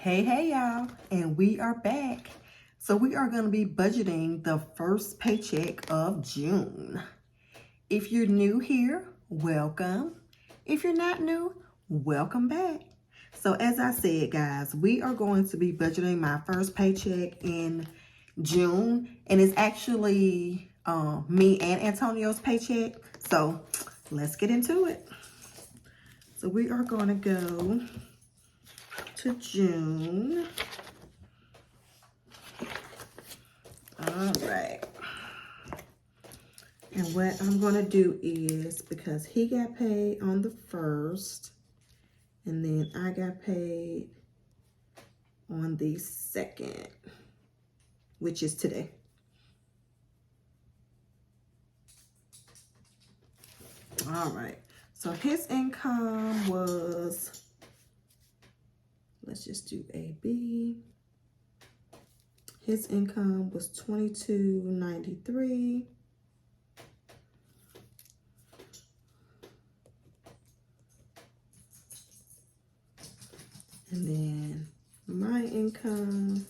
Hey y'all, and we are back. So we are going to be budgeting the first paycheck of June. If you're new here, welcome. If you're not new, welcome back. So as I said, guys, we are going to be budgeting my first paycheck in June, and it's actually me and Antonio's paycheck. So let's get into it. So we are going to go to June. All right. And what I'm going to do is, because he got paid on the 1st, and then I got paid on the 2nd, which is today. All right. So his income was, let's just do AB. His income was $22.93. And then my income,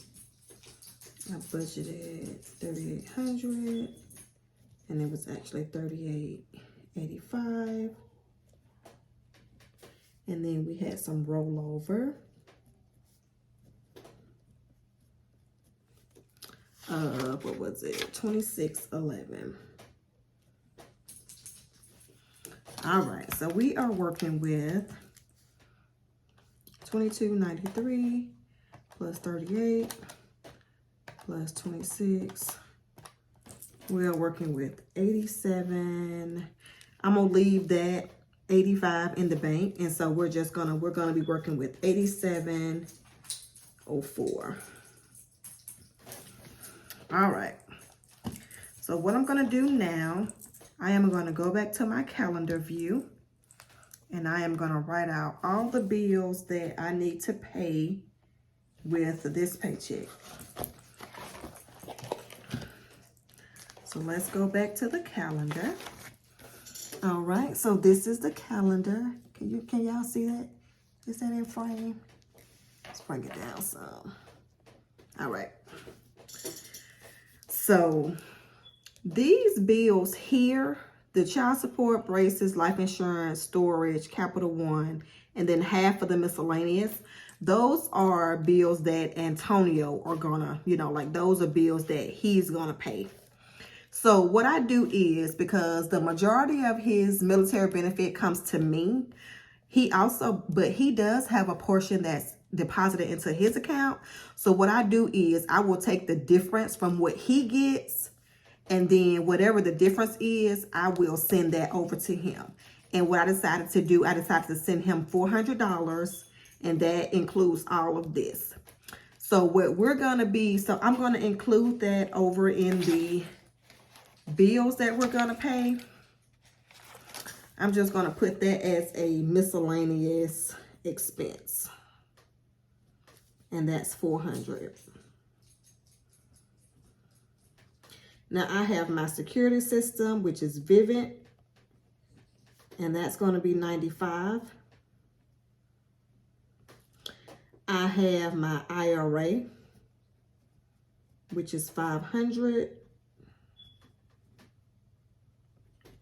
I budgeted $3,800, and it was actually $3,885. And then we had some rollover. What was it? $26.11. All right, so we are working with $22.93 plus 38 plus 26. We are working with 87. I'm gonna leave that 85 in the bank, and so we're gonna be working with 87.04. All right. So what I'm gonna do now, I am gonna go back to my calendar view, and I am gonna write out all the bills that I need to pay with this paycheck. So let's go back to the calendar. All right, so this is the calendar. Can y'all see that? Is that in frame? Let's bring it down some. All right. So these bills here, the child support, braces, life insurance, storage, Capital One, and then half of the miscellaneous, those are bills that Antonio are gonna, those are bills that he's gonna pay. So what I do is, because the majority of his military benefit comes to me, but he does have a portion that's deposited into his account. So what I do is I will take the difference from what he gets, and then whatever the difference is, I will send that over to him. And what I decided to do, I decided to send him $400, and that includes all of this. So what we're going to be, so I'm going to include that over in the bills that we're going to pay. I'm just going to put that as a miscellaneous expense. And that's $400. Now I have my security system, which is Vivint, and that's going to be $95. I have my IRA, which is $500.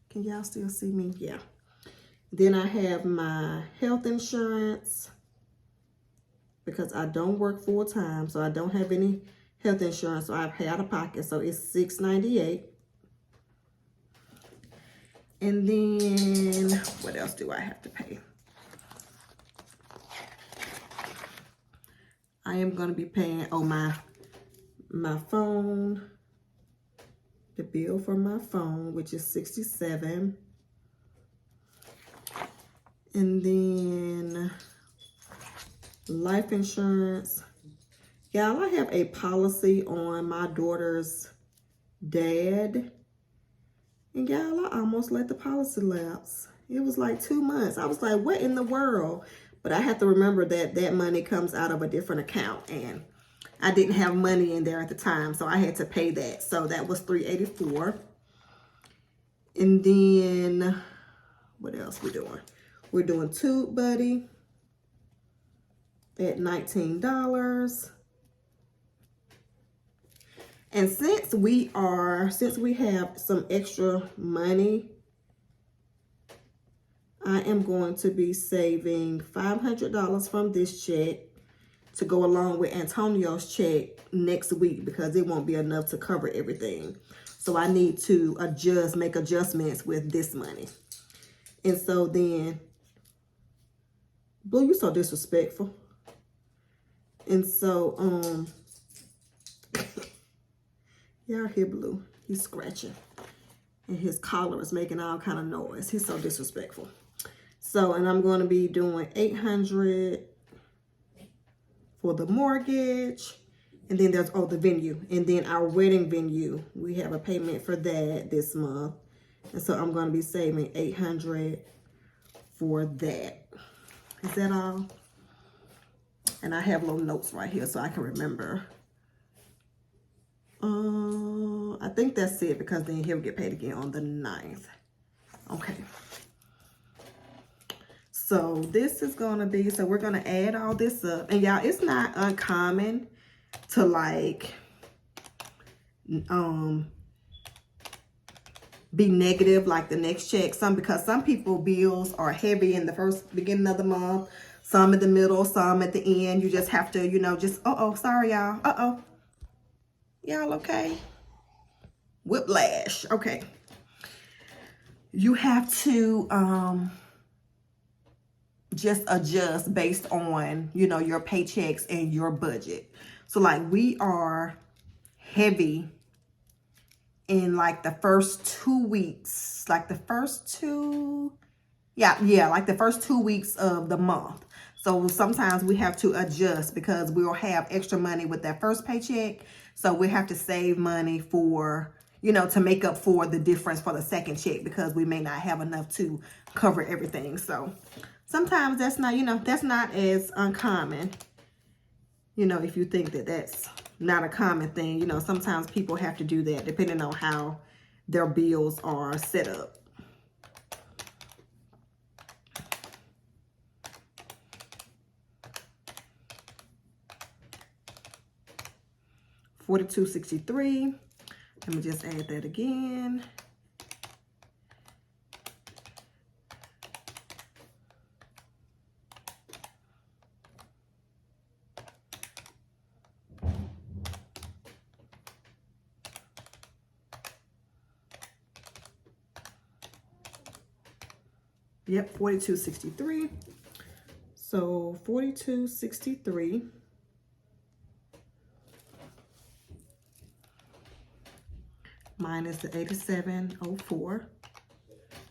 Can y'all still see me? Yeah. Then I have my health insurance, because I don't work full time, so I don't have any health insurance, so I pay out of pocket, so it's $698. And then what else do I have to pay? I am going to be paying my phone, the bill for my phone, which is $67. And then life insurance. Y'all, I have a policy on my daughter's dad. And y'all, I almost let the policy lapse. It was like 2 months. I was like, what in the world? But I have to remember that that money comes out of a different account. And I didn't have money in there at the time, so I had to pay that. So that was $384. And then, what else we doing? We're doing Tube Buddy. at $19. And since we have some extra money, I am going to be saving $500 from this check to go along with Antonio's check next week because it won't be enough to cover everything. So I need to make adjustments with this money. And so then, Blue, you're so disrespectful. And so, y'all hear Blue, he's scratching. And his collar is making all kind of noise. He's so disrespectful. So, and I'm going to be doing $800 for the mortgage. And then there's, the venue. And then our wedding venue, we have a payment for that this month. And so I'm going to be saving $800 for that. Is that all? And I have little notes right here so I can remember. I think that's it because then he'll get paid again on the 9th. Okay. So this is going to be, so we're going to add all this up. And y'all, it's not uncommon to like, be negative like the next check. Because some people bills are heavy in the beginning of the month. Some in the middle, some at the end. You just have to, sorry y'all. Y'all okay? Whiplash. Okay. You have to just adjust based on, your paychecks and your budget. So like we are heavy in like the first 2 weeks, like the first 2 weeks of the month. So sometimes we have to adjust because we'll have extra money with that first paycheck. So we have to save money for, to make up for the difference for the second check because we may not have enough to cover everything. So sometimes that's not, that's not as uncommon. If you think that that's not a common thing, sometimes people have to do that depending on how their bills are set up. $42.63. Let me just add that again. Yep, $42.63. So $42.63 minus the $87.04,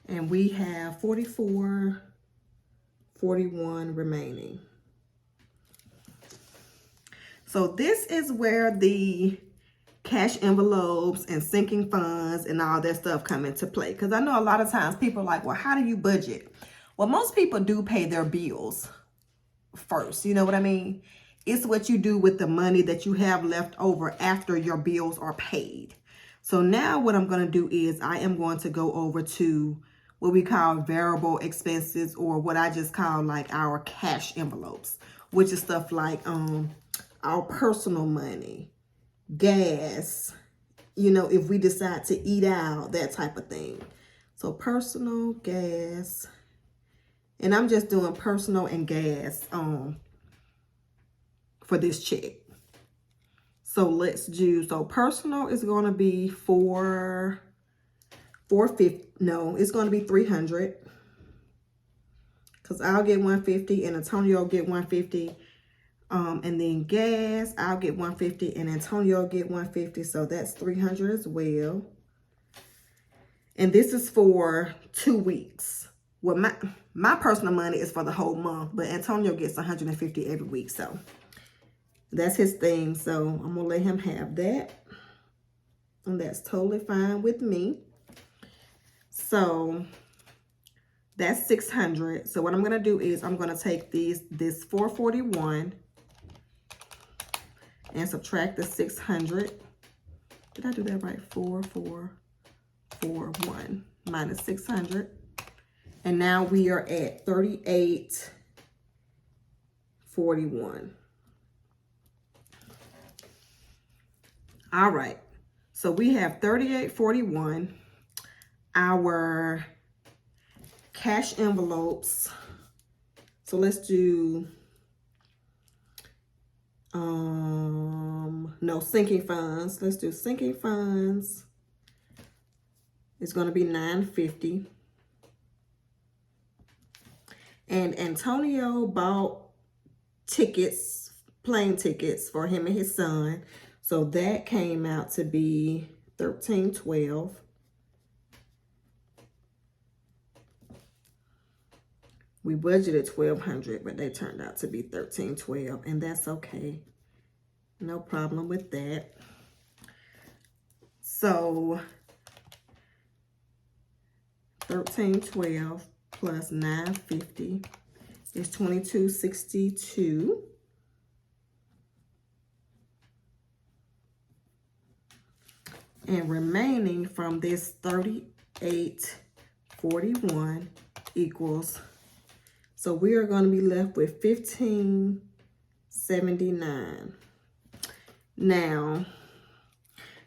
and we have $44.41 remaining. So this is where the cash envelopes and sinking funds and all that stuff come into play. Because I know a lot of times people are like, well, how do you budget? Well, most people do pay their bills first. You know what I mean? It's what you do with the money that you have left over after your bills are paid. So now what I'm going to do is I am going to go over to what we call variable expenses, or what I just call like our cash envelopes, which is stuff like our personal money, gas, if we decide to eat out, that type of thing. So personal, gas, and I'm just doing personal and gas for this check. So let's do, so personal is going to be $450. No, it's going to be $300. Because I'll get $150 and Antonio will get $150. And then gas, I'll get $150 and Antonio will get $150. So that's $300 as well. And this is for 2 weeks. Well, my personal money is for the whole month, but Antonio gets $150 every week. So that's his thing. So I'm going to let him have that. And that's totally fine with me. So that's $600. So what I'm going to do is I'm going to take this $441 and subtract the $600. Did I do that right? 4441 minus $600. And now we are at $38.50. $38.41. All right, so we have $38.41. Our cash envelopes. So let's do no, sinking funds. Let's do sinking funds. It's going to be $9.50. And Antonio bought tickets, plane tickets for him and his son. So that came out to be $13.12. We budgeted $1,200, but they turned out to be $13.12, and that's okay. No problem with that. So $13.12 plus $9.50 is $22.62. And remaining from this $38.41 equals, so we are going to be left with $15.79. Now,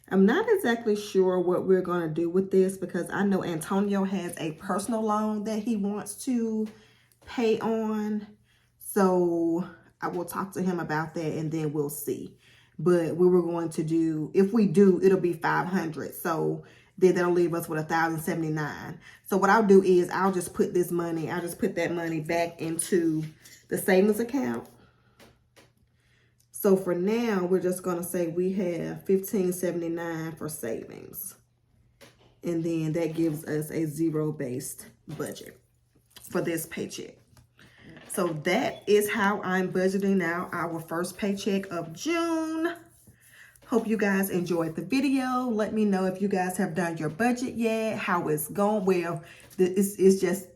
I'm not exactly sure what we're going to do with this because I know Antonio has a personal loan that he wants to pay on. So I will talk to him about that and then we'll see. But we were going to do, if we do, it'll be $500. So then that'll leave us with $1,079. So what I'll do is I'll just put this money, I'll just put that money back into the savings account. So for now, we're just going to say we have $15.79 for savings. And then that gives us a zero-based budget for this paycheck. So that is how I'm budgeting out our first paycheck of June. Hope you guys enjoyed the video. Let me know if you guys have done your budget yet, how it's going. Well, it's just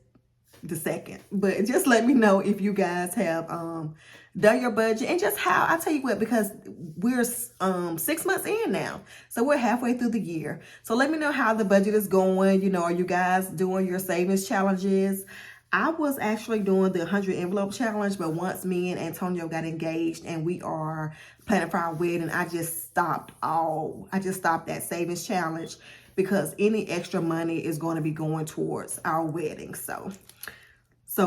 the second, but just let me know if you guys have done your budget and just how. I tell you what, because we're 6 months in now, so we're halfway through the year. So let me know how the budget is going. You know, are you guys doing your savings challenges? I was actually doing the 100 envelope challenge, but once me and Antonio got engaged and we are planning for our wedding, I just stopped that savings challenge because any extra money is going to be going towards our wedding. So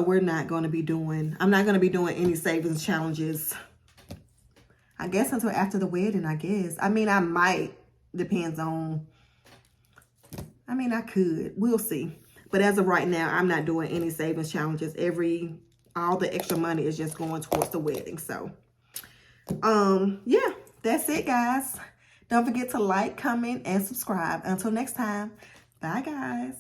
we're not going to be doing, I'm not going to be doing any savings challenges, I guess, until after the wedding, I guess. I mean, I might, depends on, I mean, I could, we'll see. But as of right now, I'm not doing any savings challenges. All the extra money is just going towards the wedding. So, yeah, that's it, guys. Don't forget to like, comment, and subscribe. Until next time, bye, guys.